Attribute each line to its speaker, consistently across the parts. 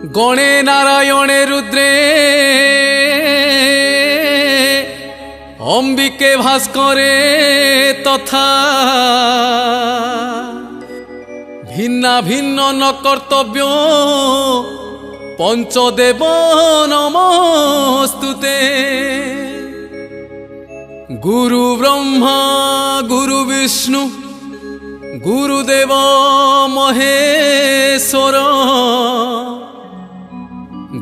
Speaker 1: गणे नारायणे रुद्रे अंबिके भास्करे तथा भिन्ना भिन्न न कर्तव्य पंचदेव नमस्तुते। गुरु ब्रह्मा गुरु विष्णु गुरुदेव महेश्वर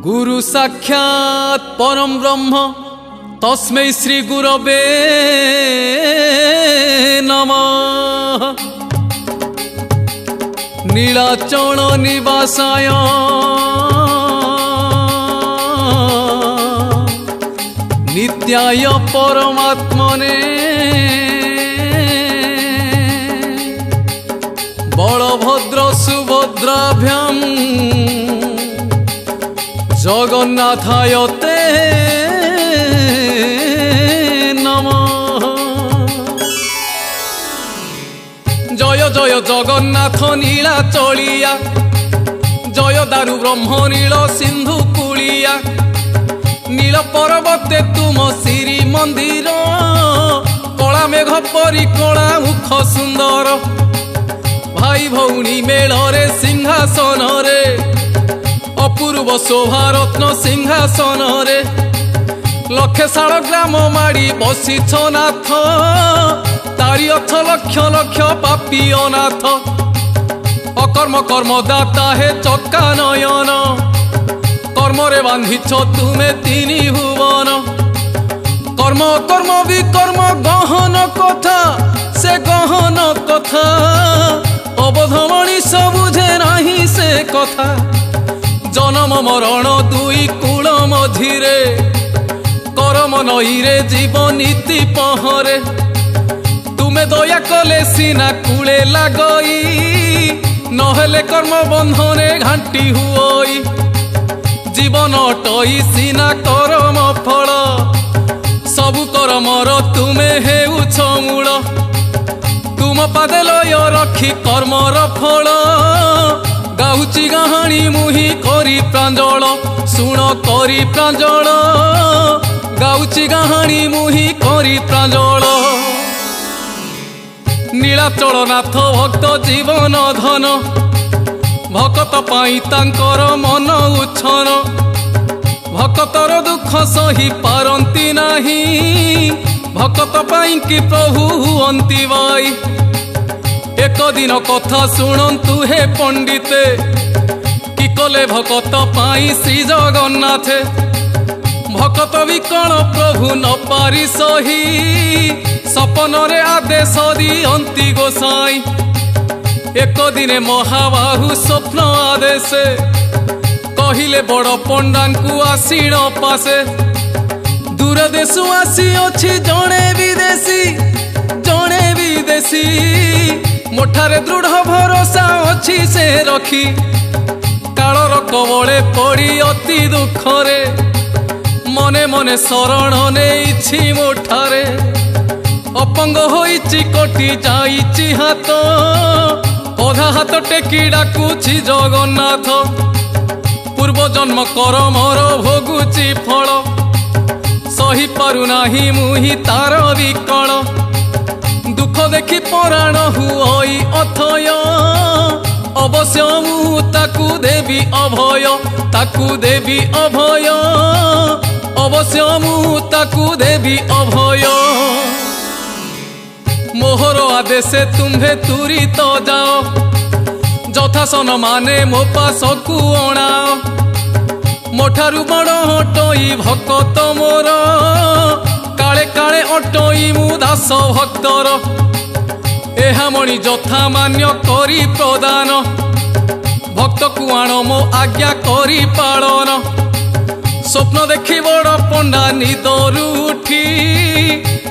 Speaker 1: गुरु साक्षात् परम ब्रह्म तस्मै श्री गुरवे नमः। नीलाचल निवासाय नित्याय परमात्मने बलभद्र सुभद्राभ्यां जगन्नाथाय ते नमः। जय जय जगन्नाथ नीलाचलिया जय दारु ब्रह्म नील सिंधु कूलिया नील पर्वते तुम श्री मंदिर कला मेघ परी कला मुख सुंदर भाई भौणी मेलरे सिंहासन रे अपूर्व शोभा रत्न सिंहासन रे लक्षे शाल ग्राम माड़ी बसिछ नाथ तारी अर्थ लक्ष लक्ष पापी अनाथ अकर्म कर्म दाता हे चक्का नयन कर्म रे बांधिछ तुमे तीन भुवन कर्म कर्म विकर्म गहन कथा से गहन कथा अबध मनीष बुझे नाही से कथा जन्म मरण दुई कूल मझिरे करम नईरे जीवन नीति पहरे तुमे दया कले सीना कूले लगई नहेले कर्म बंधने घाटी हुई जीवन टई सीना करम फल सबु कर्मर तुमे हेउछ मूल तुम पादे लय रखी कर्मर फल गाउची गाहाणी मुही करी प्रांजल सुण करी प्रांजल गाउची गाहाणी मुही करी प्रांजल। नीलाचल नाथ भक्त जीवन धन भक्त पाई तांकर मन उच्छन भक्तर दुख सही पारंती नाही भक्त पाई कि प्रभु हुअंती बाई। एक दिन कथा शुणु हे पंडिते कि कले भक्त पाई श्री जगन्नाथे भक्त विकल प्रभु न पारी सही सपन रे आदेश दियंती गोसाई। एक दिन महाबाहु स्वप्न आदेश कहिले बड़ पंडा को आसीण पासे दूर देशु आसी अछि जणे विदेशी मोठारे दृढ़ भरोसा अच्छी से रखी कालर कबले पड़ी अति दुखरे मने मने शरण नेइछि मोठारे अपंग होइछि कोटि जाइछि हाथ अधा हाथ टेकी डाकुछि जगन्नाथ पूर्व जन्म करमर भोगुछि फल सही पारु नाही मुहि तार विकल दुख देखि पराण हुई अथय अवश्य मु ताकू देवी अभय अवश्य मु ताकू देवी अभय। मोहर आदेश तुम्हे तुरी तो जाओ जथासन माने मो पासकू अणाओ मोठारू बड़ हटई भक्त मोर काले काले अटई मु दास भक्तर एहा मणि जथा मान्य करी प्रदान भक्त को आण मो आज्ञा करी पालन स्वप्न देखी बड़ पंडा निदरू उठी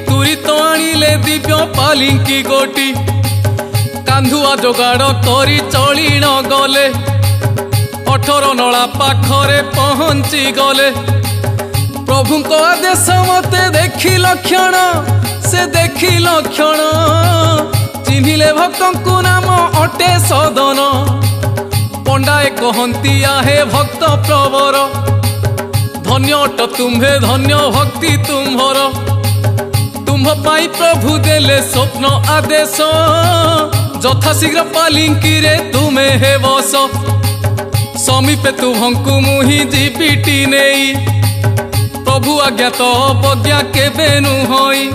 Speaker 1: तुरी तो आनिले दिव्य पालिंकी गोटी कांधुआ जोगाड़ करी चलीण गले 18 नला पाखरे पहुंची गले प्रभु को आदेश मते देखी लक्षण से देखी लक्षण चिन्हिले भक्त को नाम अटे सदन पंडाए कहती आहे भक्त प्रवर धन्य अट तुम्हे धन्य भक्ति तुम्भर तुम्भ पाई प्रभु देले स्वप्न आदेश जथा शीघ्र पालिंकी रे तुमे हे बस समीपे तुमको मुहि जीविटी नेई प्रभु आज्ञा तो अवज्ञा केबे नुहई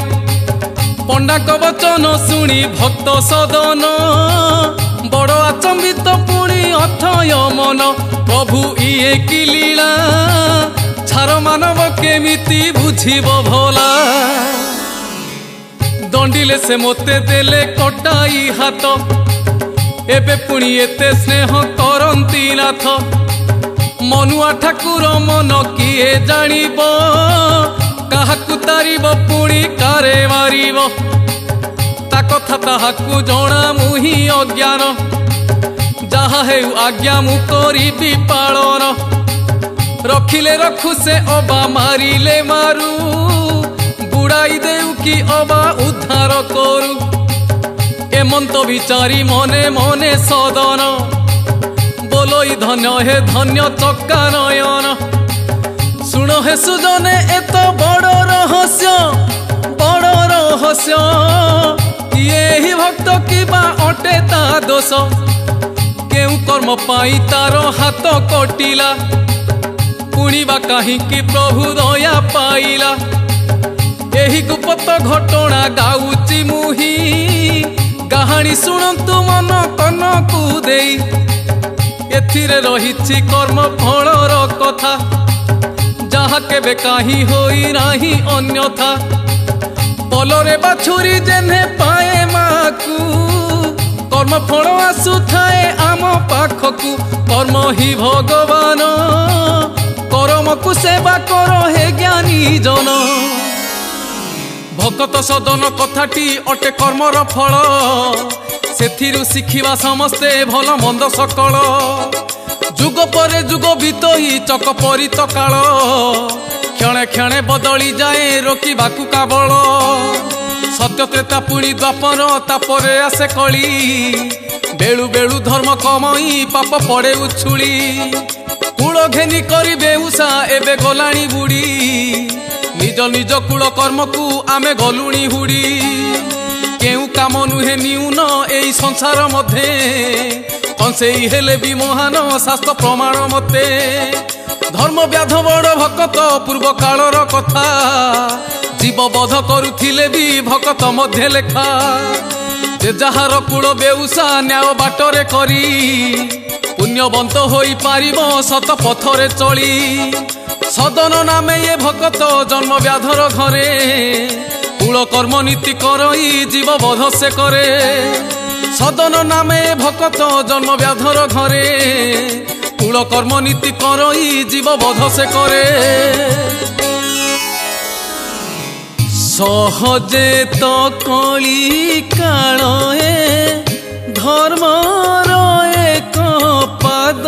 Speaker 1: पंडा वचन शुणी भक्त सदन बड़ आचंबित पुणी अथय मन प्रभु इए कि लीला छार मानव केमिति बुझिब भला दंडिले से मोते देले कटाई हाथ एबे पुणी एते स्नेह करंती नाथ मनुआ ठाकुर मन किए जानिब काहाकु तारिब पुणी कारे मारिब ता कथा ताहाकु जणा मुहि अज्ञान जहा हेउ आज्ञा मु करिबि पालन रखिले रखु से अबा मारिले मारू बुड़ाई देउ कि अबा उद्धार करू एमंत विचारी मने मने सदन बोलोई धन्य हे धन्य चक्का नयन सुन हे सुजने एत बड़ रहस्य यही भक्त किबा अटे ता दोष केउ कर्म पाई तार हाथ कटिला पुणिबा काहींकि प्रभु दया पाइला एही गुप्त घटना गाउची मुही कहानी शुणु मन कनकु देई एथिरे रहिछि कर्म फलर कथा जहा केबे काही होई नाही अन्यथा पलरे बाछुरी जेने पाए माकू कर्म फल आसु थाए आम पाखकू कर्म ही भगवान कर्म को सेवा कर हे ज्ञानी जन भक्त सदन कथाटी अटे कर्मर फल सेथिरु शिखिबा समस्ते भल मंद सकल जुग परे जुग बीतई चक परित काल क्षणे क्षणे बदली जाए रोकिबाकु काबल सत्य त्रेता पुणी द्वापर तापरे आसे कली बेलु बेलु धर्म कमई पाप पड़े उछुली कूल घेनी करी बेउसा एबे गलाणी बुड़ी निज निज कूल कर्म को आमे गलुणी हुड़ी केउ काम नुहे न्यून एई संसार मध्य कंसेई हेले भी महान शास्त्र प्रमाण मते धर्म व्याध बड़ भक्त पूर्व कालर कथा जीव बध करुथिले भी भक्त मध्य लेखा जे जहार कूल बेउसा न्याय बाटरे करी पुण्यवंत होई पारिब सत पथरे चली सदन नामे ये भक्त जन्म व्याधर घरे कूल कर्म नीति करई जीव बध से करे सदन नामे भक्त जन्म व्याधर घरे कूल कर्म नीति करई जीव बध से करे सहजे तो कली काले धर्मर एक पाद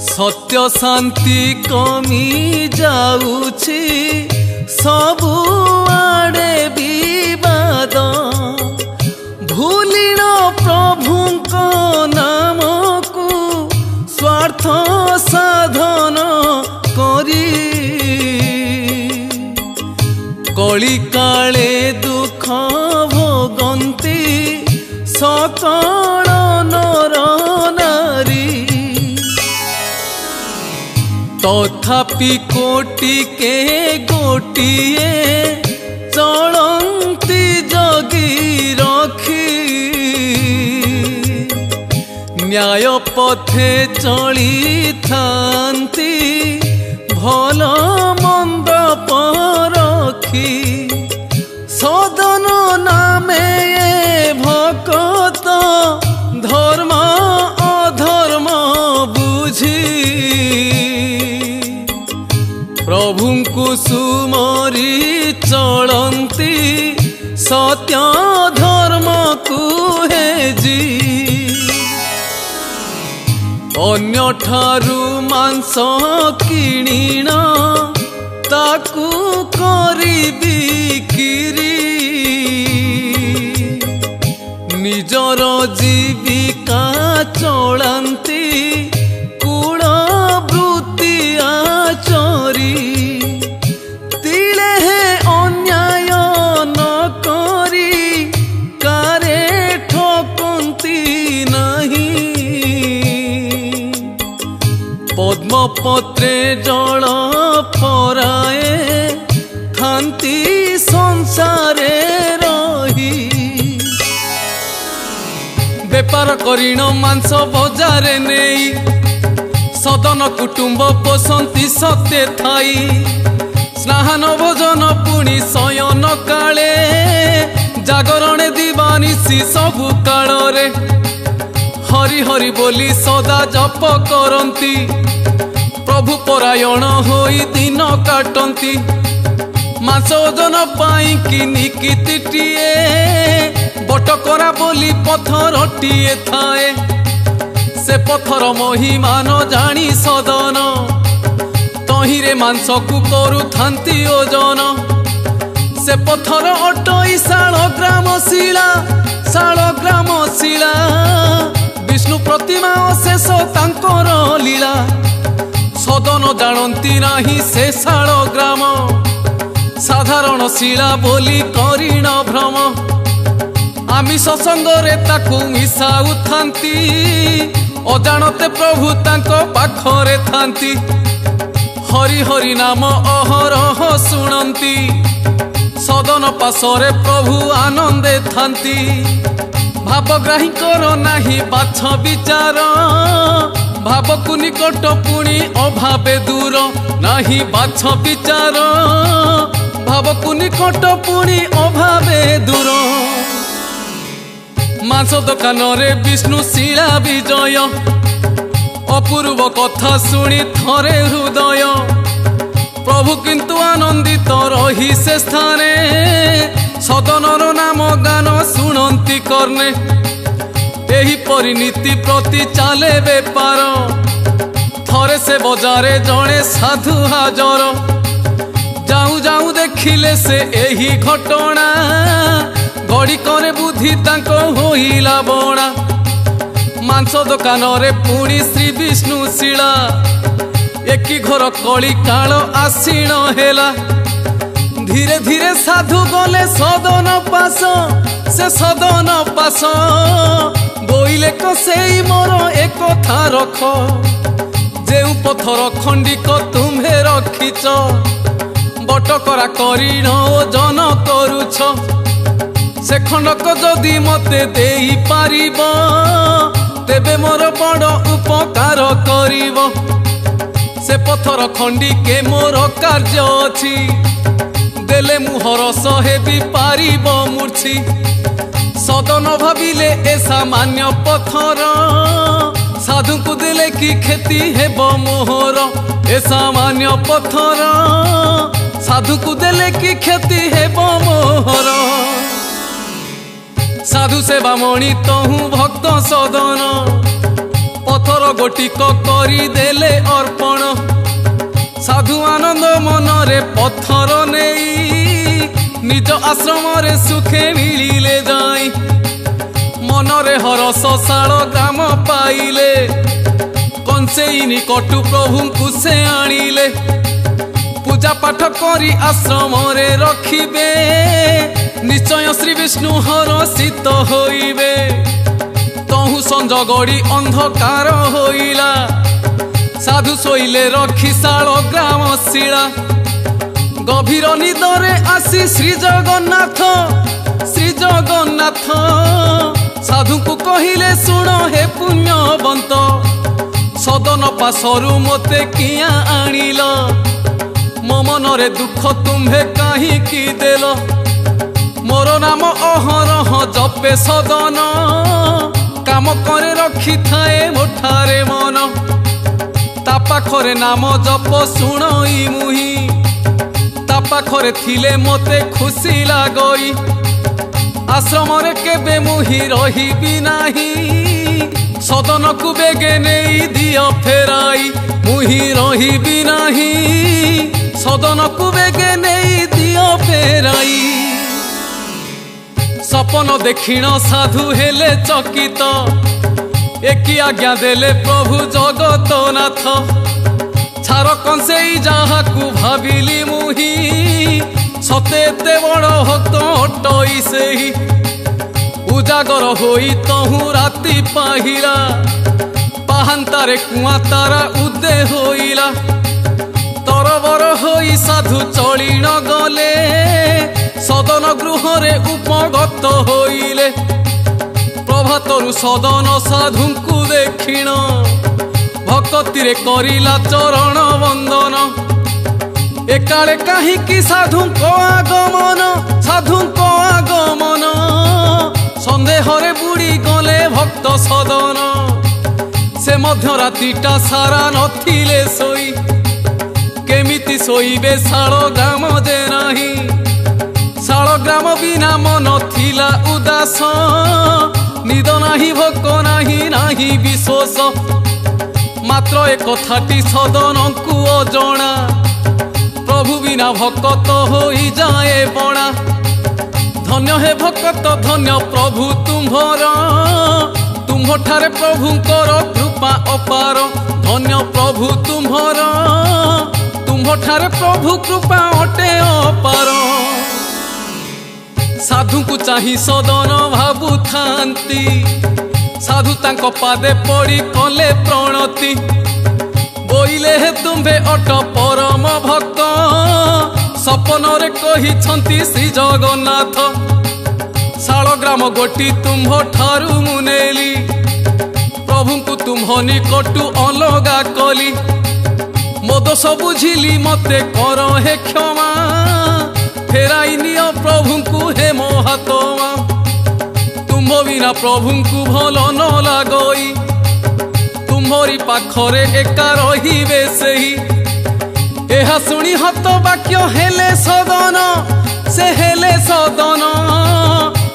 Speaker 1: सत्य शांति कमी जाउछि सबु आड़े विवाद भूलिण प्रभुको नाम को स्वार्थ साधन करी कली काले दुख भोगंती सकल नर नारी तथापि कोटि के गोटिए चलंती जगी रखी न्याय पथे चली थांती भल मंद परखी सदन नामे भक्त धर्म अधर्म बुझी प्रभुଙ୍କୁ सुमरी चलंती सत्य धर्म को हेजी अन्य ठारू मांस किणीण ताकू करी बिक्री निजर जीविका चलांती कूल वृत्ति आचरी तिले अन्याय न करी कारे ठकती नहीं पद्मपत्रे जल फराए थांती संसारे रही बेपार करिण मांस बजारे नहीं सदन कुटुंब पोषंती सत्य थाई स्नान भोजन पुणी शयन काले जागरण दिवानिसी सबु काले हरि हरि बोली सदा जप करती प्रभु परायण होई दिन काटती मांस ओजन पाई कि निकितिटिए बटकरा बोली पथरटिए थाए से पथर महिमा न जानी सदन तहिरे मांस को करू थांती ओजन से पथर अटई शालग्राम शिला विष्णु प्रतिमा शेष तांकर लीला सदन जानती नाही से शालग्राम साधारण शिला बोली करिण भ्रम आमिष संगरे ताकू मिसाउ थांती अजाणते प्रभु तांको पाखरे थांती हरि हरि नाम अहरह शुणंती सदन पाशरे प्रभु आनंदे थांती भावग्राही कर नाही बाछ विचार भावकु निकट पुणी अभावे दूर नाही बाछ विचार भावकु निकट पुणी अभावे दूर मांस दोकान रे विष्णु शिला विजय अपूर्व कथा शुणी थरे हृदय प्रभु किंतु आनंदित रही से स्थाने सदनर नाम गान शुणंती कर्णे एही परिनीति प्रति चाले बेपार थरे से बजारे जड़े साधु हाजर जाऊ जाऊ देखिले से एही घटना गड़ी करे बुद्धि तांको होइला बणा मांस दोकान रे पुणी श्री विष्णु शिला एकी घर कली काल आसीण हेला धीरे धीरे साधु गले सदन पास से सदन पास बोइले कसेई मोर एक कथा रख जेउ पथर खंडिक तुम्हे रखिच बटकरा करिण ओजन करुछ से खंडक जदि मते देई पारिब तेबे मोर बड़ उपकार करिब से पथर खंडिके मोर कार्य अछि देले मुहर सहे भी पारिब मूर्छी सदन भाविले ए सामान्य पथर साधु को देले कि खेती हेब मोहर ए सामान्य पथर साधु को देले कि खेती हेब मोहर साधु सेवा मणि तहु भक्त सदन पथर गोटिक करी देले अर्पण साधु आनंद मनरे पथर नेई निज आश्रम रे सुखे मिलिले जाई मनरे हरस शालग्राम पाइले कंसेई निकटु प्रभु को से आनिले पूजा पाठ करी आश्रम रे रखिबे निश्चय श्री विष्णु हरषित होइबे तहु संज गड़ी अंधकार होइला साधु शोइले रखी शालग्राम शिला गभीर निदरे आसी श्री जगन्नाथ साधु को कहिले शुण हे पुण्यवंत सदन पासरु मते किया आनिल मो मनरे दुख तुम्हे काहे की देल मोर नाम अहरह जपे सदन काम करे रखी थाए मोठारे मन ता पाखरे नाम जप शुणई मुही ता पाखरे थिले मते खुशी लागई आश्रम रे केबे मुही रहिबी नाही सदन को बेगे नहीं दियो फेराई मुही रहिबी नाही सदन को बेगे नहीं दियो फेराई सपन देखिण साधु हेले चकित एकी आज्ञा देले प्रभु जगतनाथ छार कंसेई जहाकू भाविली मुही सते एते बड़ भक्त अटई सेही उजागर होई तहु राति पाहिला पाहांतारे कुआ तारा उदे होइला तरबर होई साधु चली न गले सदन गृहरे उपगत होइले प्रभातरु सदन साधुंकु देखिण भक्तिरे करिला चरण वंदन एकाले काहीकि साधुंको आगमन संदेहरे बुड़ी गले भक्त सदन से मध्य रातिटा सारा नथिले सोई केमिति सोईबे शाल ग्राम जे नाही शाल ग्राम बिना मन थिला उदास निद नाही भोक नाही नाही विश्वास मात्र एक कथाटी सदनकु अजणा प्रभु बिना भक्त होई जाए बणा धन्य हे भक्त धन्य प्रभु तुम्हारे प्रभुंकर कृपा अपार धन्य प्रभु तुम्हारे प्रभु कृपा अटे अपार साधु को चाही सदन भाबु थांती साधु तांको पादे पड़ी कले प्रणति बोइले हे तुम्भे अट परम भक्त सपन रे कही छंती श्री जगन्नाथ शालग्राम गोटी तुम्भ ठारू मुनेली प्रभु को तुम्ह निकटू अलगा कली मो दोष बुझिली मते कर हे क्षमा फेराई नियो प्रभु को हे महात्मा तुम्भ बिना प्रभु को भल न लागई तुम्हरी पाखरे एका रहिबे सेही एहा सुनी हत वाक्य हेले सदन से हेले सदन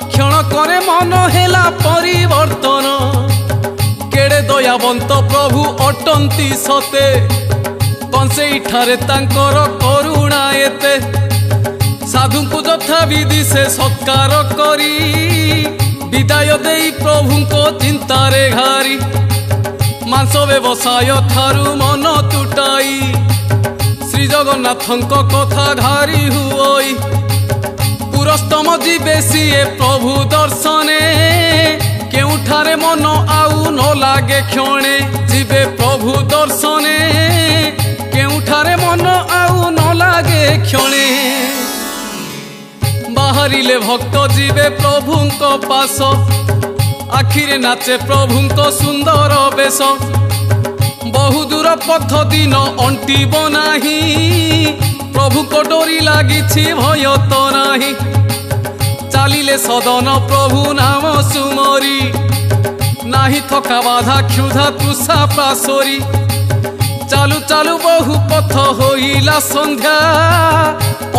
Speaker 1: क्षण करे मन हेला परिवर्तन केड़े दयावंत प्रभु अटंती सते कंसेई ठारे तांकर करुणा एते साधु को यथा विधि से सत्कार करी विदाय देई प्रभु को चिंतारे घारी मांस व्यवसाय थारु मन तुटाई श्री जगन्नाथंक कथा घारी हुई पुरस्तम जीवे सीए प्रभु दर्शने केउठारे मन आउ न लागे क्षणे जीवे प्रभु दर्शने केउठारे मन आउ न लागे क्षणे बाहरिले भक्त जीवे प्रभुंक पास आखिरे नाचे प्रभुंक सुंदर बेश बहु दूर पथ दिन अंटिब नाही प्रभु को डोरी लागी भय तो नाही चालिले सदन प्रभु नाम सुमरी नाही थका बाधा क्षुधा तृषा पासोरी चालू चालू बहु पथ होइला संध्या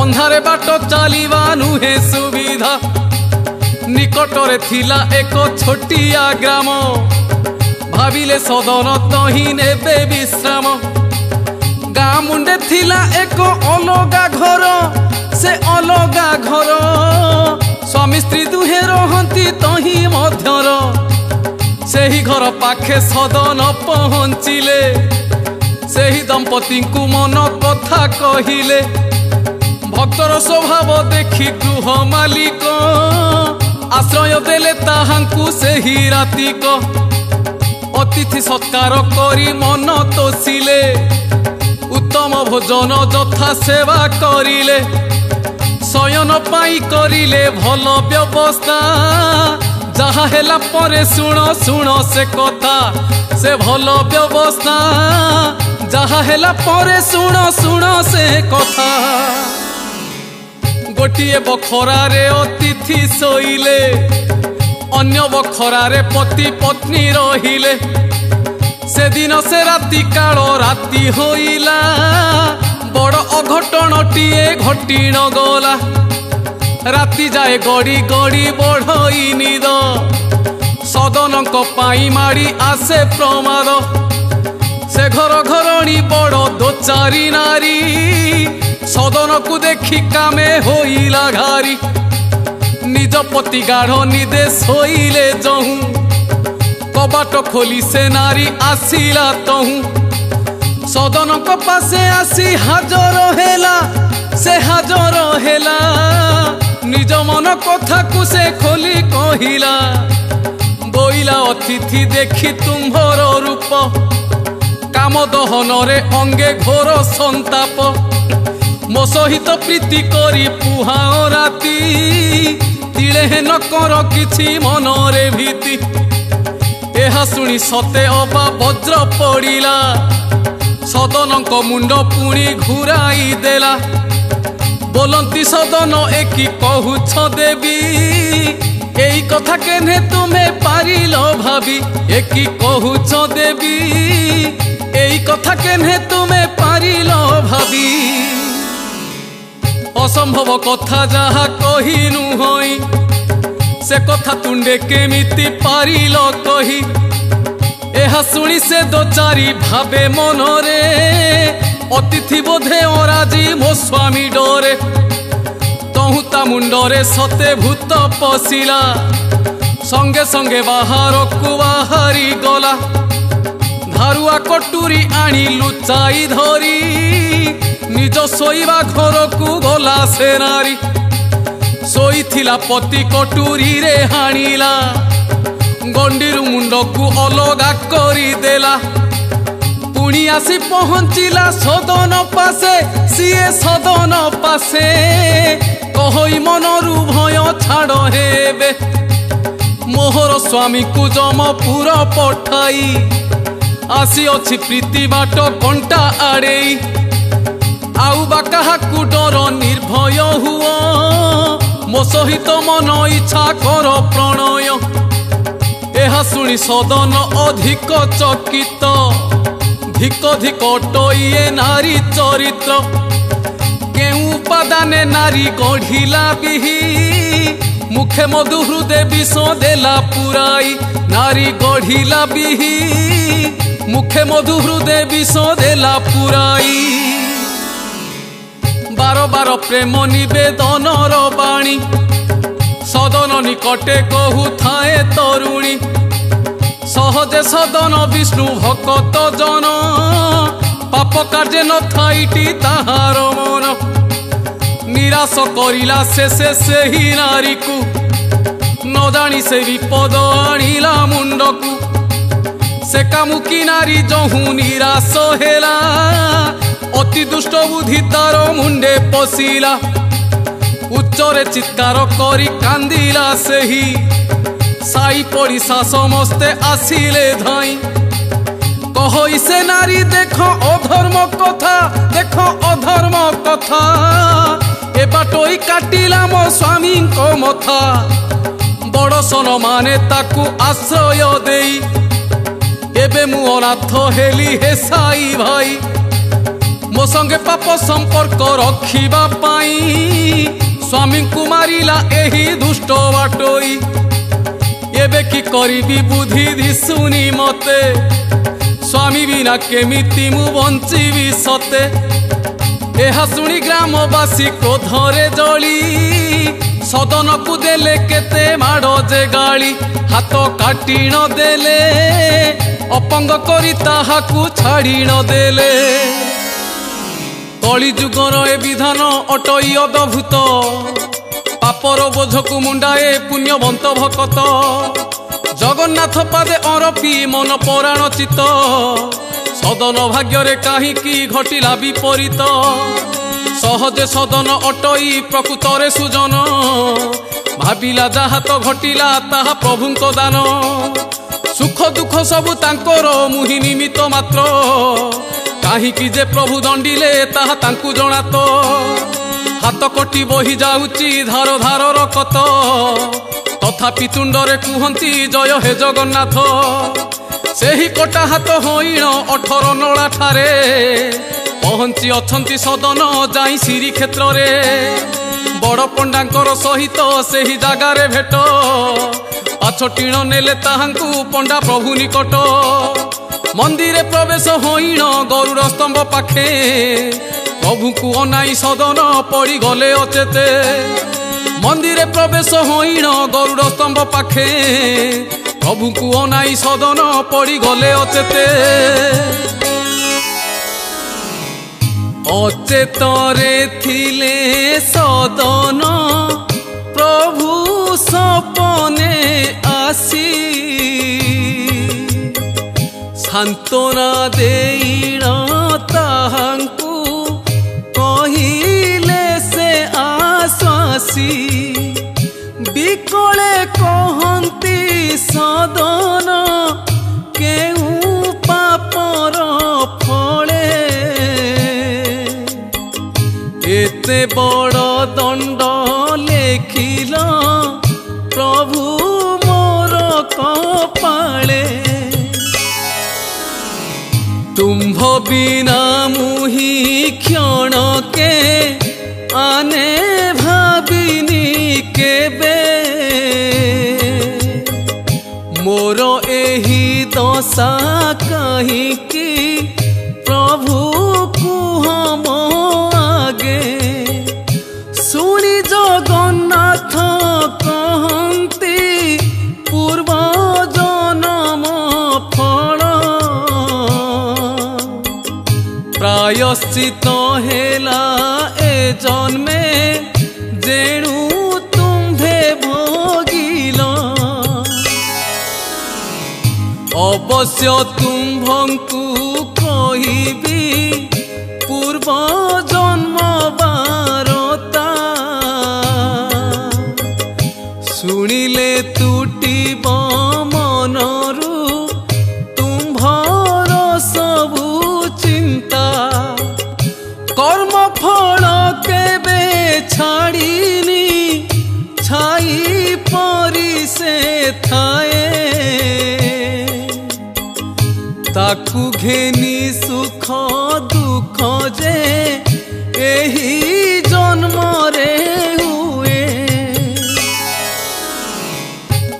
Speaker 1: अंधारे बाट चालिबा नुहे सुविधा निकटरे थिला एक छोटिया ग्राम भाविले सदन तही नेबे विश्राम गाँ मुंडे थिला एक अलगा घर से अलगा घर स्वामी स्त्री दुहे रहंती तही मध्यर सेही घर पाखे सदन पहुँचिले सेही दंपति को मन कथा कहिले भक्तर स्वभाव देखी गृह मालिक आश्रय देले ताहांकु सेही रातिक अतिथि सत्कार करी मन तोषिले उत्तम भोजन यथा सेवा करिले शयन पाई करिले भल व्यवस्था जहा हेला परे सुण सुण से कथा से भल व्यवस्था जहा हेला परे सुण सुण से कथा गोटिए बखरारे अतिथि सोइले अन्य बखरारे पति पत्नी रहिले से दिन से राति काल राति होइला बड़ अघटनटिए घटी न गला राति जाए गड़ी गड़ी बढ़ई निद सदनक पाई माड़ी आसे प्रमाद से घर घरणी बड़ दोचारी नारी सदन को देखी कामे होइला घारी निज पति गाढ़ निदे शोइले जहूँ कबाट खोली से नारी आसिला तहूँ सदन को पासे आसी हाजर हेला से हाजर हेला निज मन कथा को से खोली कहिला बोइला अतिथि देखी तुम्भर रूप काम दहन रे अंगे घोर संताप मो सहित प्रीति करी पुहाओ राती तिले न कर किछि मन रे भीति एहा सुनी सते अबा वज्र पड़िला सदन को मुंड पुणी घुराई देला बोलती सदन एकी कहूछ देवी एई कथा केने तुम्हें पारिल भाभी एकी कहूछ देवी एई कथा केने तुम्हें पारिल भाभी असंभव कथा जहा कहिनु होई से कथा तुंडे केमिति पारिल कही एहा सुनी से दो चारी भावे मनरे अतिथि बोधे अराजी मो स्वामी डरे तहु ता मुंडरे सते भूत पशिला संगे संगे बाहर को बाहरी गला धारुआ कटुरी आनी लुचाई धरी निज शोइबा घर को गला से नारी शोइथिला पति कटुरी रे हाणिला गंडीरु मुंड को अलगा करी देला पुणी आसी पहुँचिला सदन पासे सीए सदन पासे कहि मनरु भय छाड़ हेबे मोहर स्वामी को जमपुर पठाई आसी अछि प्रीति बाट कंटा आड़े आउ बा काहाकु डर निर्भय हुओ मो सहित मन इच्छा कर प्रणय एहा सुनी सदन अधिक चकित धिक धिक टइए नारी चरित्र केउ उपादाने नारी गढ़िला बिही मुखे मधु हृदय विष देला पुराई नारी गढ़िला बिही मुखे मधु हृदय विष देला पुराई बार बार प्रेम निवेदन बाणी सदन निकटे कहू थाए तरुणी सहजे सदन विष्णु भक्त जन पाप कार्य न थाईटी ताहार मन निराश करिला से ही नारी को न जानी से विपद आनिला मुंड को से कामुकी नारी जहू निराश हेला अति दुष्ट बुद्धि तार मुंडे पशिला उच्चरे चित्कार करी कांदिला सेही साई पड़िशा समस्ते आसिले धाई कहि से नारी देख अधर्म कथा देख अधर्म कथा ए बाटोई काटिला मो स्वामी को मथा बड़सन माने ताकू आश्रय देई एबे मु अनाथ हेली हे साई भाई मो संगे पाप संपर्क रखिबा पाई स्वामी को मारिला एही दुष्ट बाटोई एबे की करिबी बुद्धि दिसुनी मते स्वामी बिना केमिति मु बंचिबी सते एहा सुनी ग्रामवासी क्रोधरे जली सदन को देले केते माड़ जे गाली हाथ काटी न देले अपंग करी ताहाकू छाड़ी न देले कली जुगर ए विधान अटई अद्भुत पापर बोझकु मुंडाए पुण्यवंत भकत जगन्नाथ पादे अरपी मन पराण चित सदन भाग्य कहीं घटिला विपरीत सहजे सदन अटई प्रकृतरे सुजन भाविला जहा तो घटिला ताहा प्रभुंको दान सुख दुख सबु तांकर मुहि निमित्त मात्र कहीं जे प्रभु दंडिले ताहा तांकु जनात हाथ कटी बही जाउची धार धार रकत तथापि तुंडरे कुहंती जय हे जगन्नाथ सेही कटा हाथ होइण 18 नला ठारे पहुंची अछंती सदन जाई श्री क्षेत्र रे बड़ पंडांकर सहित सेही जागारे भेट पाछटीण नेले ताहांकु पंडा प्रभु निकट मंदिरे प्रवेश होइण गरुड़ स्तंभ पाखे प्रभु को अनाई सदन पड़ी गले अचेते मंदिरे प्रवेश होइण गरुड़ स्तंभ पाखे प्रभु को अनाई सदन पड़ी गले अचेते अचेतरे थिले सदन प्रभु सपने आसी सांत्वना देइण ताहांकु कहिले से आश्वासी बिकले कहंती सदन केउ पापर फले एते बड़ दंड लेखिल प्रभु मोर कपाळे तुम्भ बिना मुही क्षण के आने भाविनी केबे मोर एही दशा कहिकी प्रभु कुह मो आगे सुनी जगन्नाथ कहंती पूर्व जन्म फल प्रायश्चित हेला ए जन्मे जेणु तुम्भे भोगिल अवश्य तुम्भंकु कहिबी पूर्व जन्म बारता सुनिले तुटिब मनरु तुम्भर सबु चिंता कर्म फल केबे छाड़िनी छाई परी से थाए ताकू घेनी सुख दुख जे एही जन्म रे हुए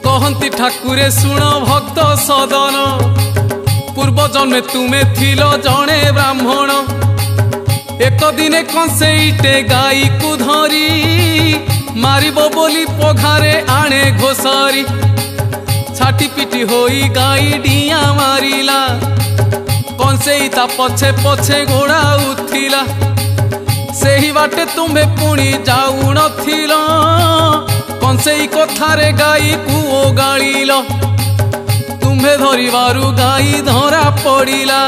Speaker 1: कहंती ठाकुरे सुन भक्त सदन पूर्व जन्मे तुमे थिल जणे ब्राह्मण एक दिने कंसेईटे गाई को धरी मारिबो बोली पघारे आणे घोषारी छाटी पिटी होई गाई डिया मारिला कंसेई ता पछे पछे गोड़ा उथिला सेही बाटे तुम्हे पुणी जाऊ नथिल कंसेई कथारे गाई को ओगाळिल तुम्हे धरिबारु गाई धरा पड़िला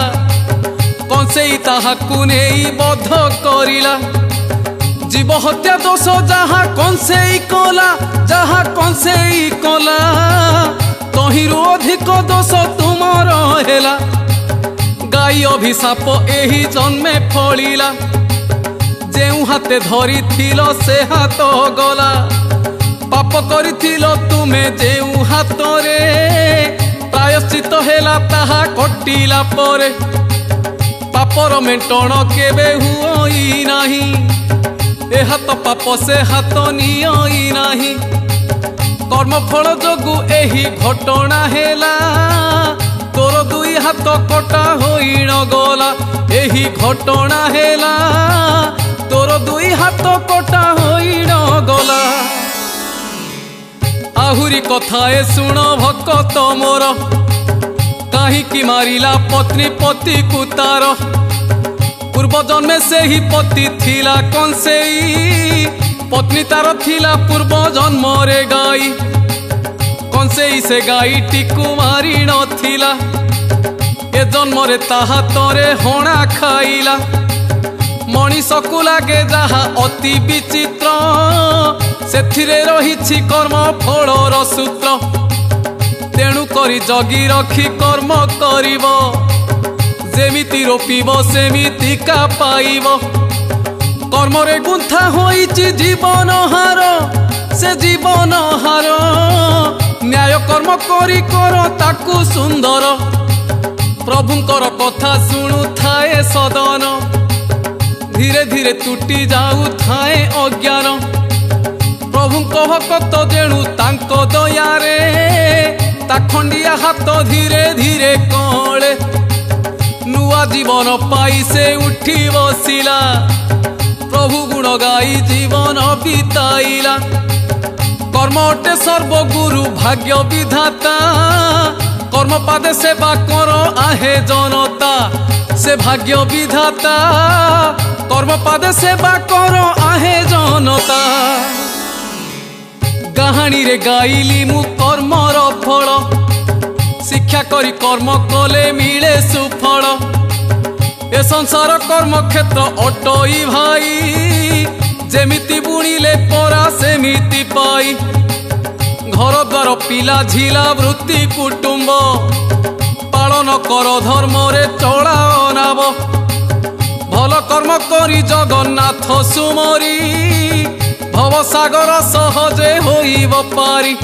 Speaker 1: कंसेई ताहाकु नेई बध करिला जीव हत्या दोष जहा कंसेई कला तहिरु अधिक दोष तुमर हेला गाई अभिशाप एही जन्मे फलिला जेउ हाथे धरी थिल से हाथ गला पाप करिथिल तुमे जेउ हाथरे प्रायश्चित हेला ताहा कटिला परे पापर मेंटण केबे हुई नाही ए हाथ पाप से हाथ नियई नाही कर्मफल जोगु एही घटना हेला तोर दुई हाथ कटा होइण गला एही घटना हेला तोर दुई हाथ कटा होइण गला आहुरी कथाए शुण भक्त मोर काहीकि मारिला पत्नी पति कुतार पूर्व जन्मे से ही पति थिला कंसेई पत्नी तार थिला पूर्व जन्म रे गाई कंसेई से गाई टिकु मारी नथिला ए जन्म रे ताहा तरे हणा खाइला मनीष को लागे जहा अति विचित्र सेथिरे रहिछि कर्म फलर सूत्र तेणु करी जगी रखी कर्म करिब जेमिति रोपिब सेमितिका पाइब कर्मरे गुंथा होइछि जीवन हार से जीवन हार न्याय कर्म करी कर ताकू सुंदर प्रभुंकर कथा शुणु थाए सदन धीरे धीरे टूटी जाऊ थाए अज्ञान प्रभुंक भक्त जेणु तांको दयारे ता खंडिया हाथ धीरे धीरे कळे नुआ जीवन पाई से उठी बसिला प्रभु गुण गाई जीवन बिताइला। कर्म अटे सर्वगुरु भाग्य विधाता कर्म पादे सेवा कर आहे जनता से भाग्य विधाता कर्म पादे सेवा कर आहे जनता कहानी रे गाइली मु कर्मर फल शिक्षा करी कर्म कले मिले सुफल ए संसार कर्म क्षेत्र अटई भाई जेमिति बुणिले परा सेमिति पाई घर द्वार पिला झिला वृत्ति कुटुंब पालन कर धर्म रे चलाओ नाव भल कर्म करी जगन्नाथ सुमरी भवसागर सहजे होइब पारी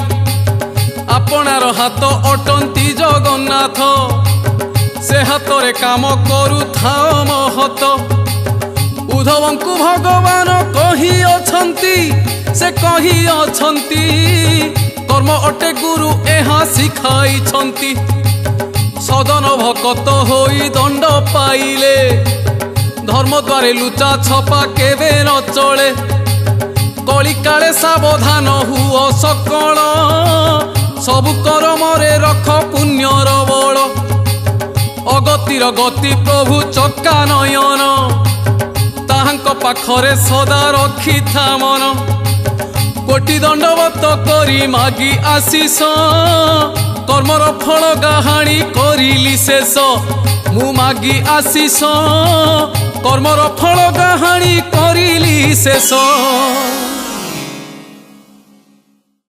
Speaker 1: आपणार हाथ अटंती जगन्नाथ से हाथ रे काम करू थाओ महत उद्धवंकु भगवान कही अछंती से कही अछंती कर्म अटे गुरु एहा शिखाई छंती सदन भकत होई दंड पाइले धर्म द्वारे लुचा छपा केवे न चले कली काले सावधान हुओ सकल सबु कर्मरे रख पुण्यर बल अगतिर गति प्रभु चक्का नयन ताहांक पाखरे सदा रखी था मन कोटि दंडवत करी मागी आशीष कर्मर फल गाहाणी करिली शेष मु मागी आशीष कर्मर फल गाहाणी करिली शेष।